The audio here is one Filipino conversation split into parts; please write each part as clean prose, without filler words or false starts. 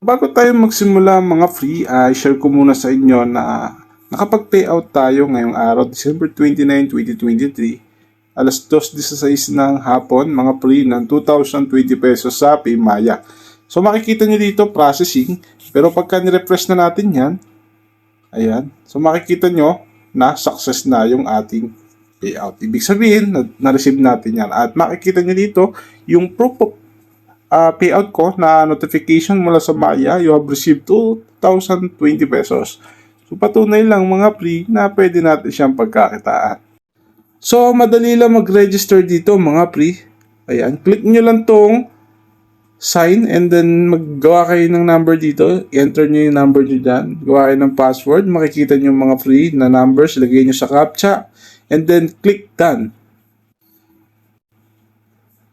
Bago tayo magsimula mga free, share ko muna sa inyo na nakapag-payout tayo ngayong araw, December 29, 2023, alas 2:16 ng hapon, mga free ng 2,020 pesos sa PayMaya. So makikita nyo dito processing, pero pagka nirefresh na natin yan, ayan, so makikita nyo na success na yung ating payout. Ibig sabihin, na-receive natin yan. At makikita nyo dito yung proof of payout ko na notification mula sa Maya, you have received 2,020 pesos. So patunay lang mga pre na pwede natin siyang pagkakitaan. So madali lang mag-register dito mga pre. Ayan, click nyo lang tong sign and then maggawa kayo ng number dito. Enter nyo yung number nyo dyan. Gawa kayo ng password. Makikita nyo yung mga free na numbers. Lagay nyo sa CAPTCHA and then click done.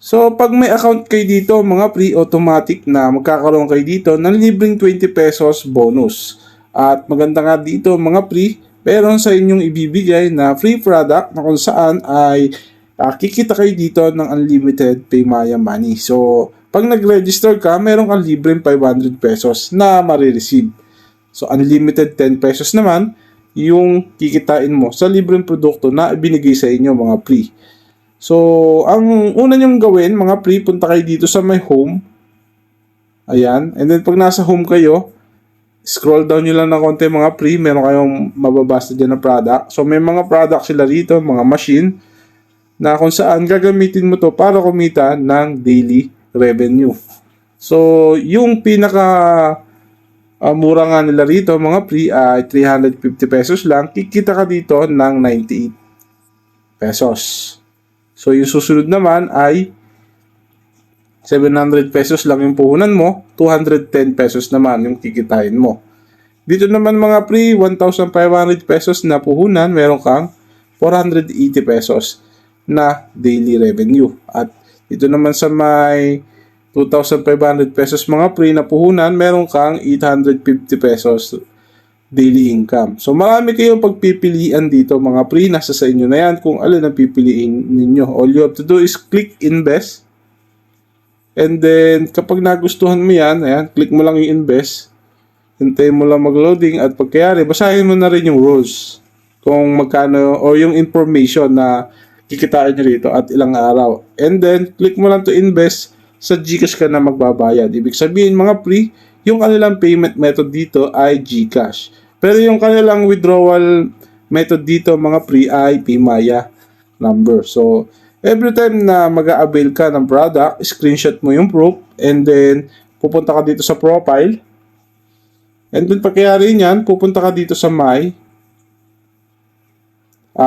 So, pag may account kayo dito, mga pre, automatic na magkakaroon kayo dito ng libreng 20 pesos bonus. At maganda nga dito, mga pre, meron sa inyong ibibigay na free product na kung saan ay kikita kayo dito ng unlimited PayMaya money. So, pag nag-register ka, meron kang libreng 500 pesos na marireceive. So, unlimited 10 pesos naman yung kikitain mo sa libreng produkto na ibinigay sa inyo, mga pre. So, ang una nyong gawin, mga pre, punta kayo dito sa my home. Ayan. And then, pag nasa home kayo, scroll down nyo lang ng konti, mga pre. Meron kayong mababasa dyan na product. So, may mga product sila rito, mga machine, na kung saan gagamitin mo to para kumita ng daily revenue. So, yung pinaka mura nga nila rito, mga pre, ay 350 pesos lang. Kikita ka dito ng 98 pesos. So, yung susunod naman ay 700 pesos lang yung puhunan mo, 210 pesos naman yung kikitain mo. Dito naman mga pre, 1,500 pesos na puhunan, meron kang 480 pesos na daily revenue. At dito naman sa may 2,500 pesos mga pre na puhunan, meron kang 850 pesos daily income. So marami kayong pagpipilian dito mga pre, nasa sa inyo na yan kung alin ang pipiliin ninyo. All you have to do is click invest. And then kapag nagustuhan mo yan, ayan, click mo lang yung invest. Hintayin mo lang mag-loading at pagkayari, basahin mo na rin yung rules. Kung magkano o yung information na kikitain nyo rito at ilang araw. And then click mo lang to invest, sa GCash ka na magbabayad. Ibig sabihin mga pre, yung kanilang payment method dito ay GCash. Pero yung kanilang withdrawal method dito mga pre ay PayMaya number. So, every time na mag-a-avail ka ng product, screenshot mo yung proof and then pupunta ka dito sa profile. And then pagkayari niyan, pupunta ka dito sa my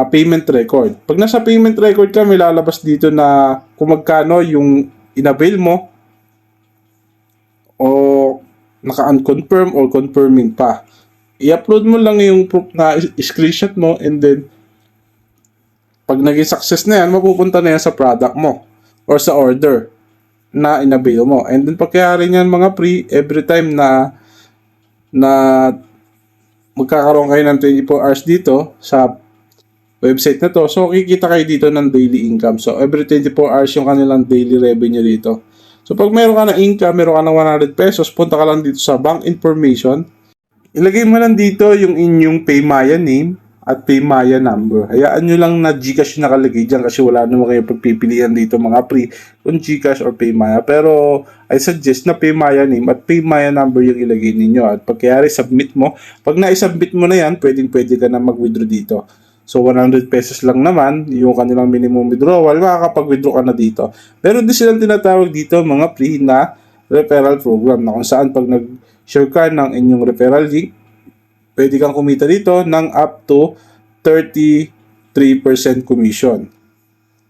payment record. Pag nasa payment record ka, may lalabas dito na kung magkano yung in-avail mo o naka-unconfirm or confirming pa. I-upload mo lang yung proof na screenshot mo and then pag naging success na yan, mapupunta na yan sa product mo or sa order na in-avail mo. And then pagkayari niyan mga pre, every time na magkakaroon kayo ng 24 hours dito sa website na to, so kikita kayo dito ng daily income. So every 24 hours yung kanilang daily revenue dito. So pag meron ka ng income, meron ka ng 100 pesos, punta ka lang dito sa bank information. Ilagay mo lang dito yung inyong PayMaya name at PayMaya number. Hayaan nyo lang na GCash nakalagay dyan kasi wala naman kayo pagpipilian dito mga pre kung GCash or PayMaya. Pero I suggest na PayMaya name at PayMaya number yung ilagay ninyo. At pagkayari submit mo, pag na-submit mo na yan, pwede ka na mag-withdraw dito. So 100 pesos lang naman yung kanilang minimum withdrawal, makakapag-withdraw ka na dito. Pero di silang tinatawag dito mga pre na referral program na kung saan pag nag-share ka ng inyong referral link, pwede kang kumita dito ng up to 33% commission.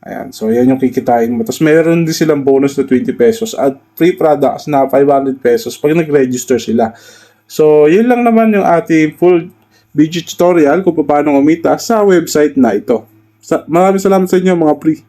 Ayan, so yan yung kikitain mo. Tapos meron din silang bonus na 20 pesos at free products na 500 pesos pag nag-register sila. So yun lang naman yung ating full video tutorial kung paano kumita sa website na ito. Maraming salamat sa inyo mga pre.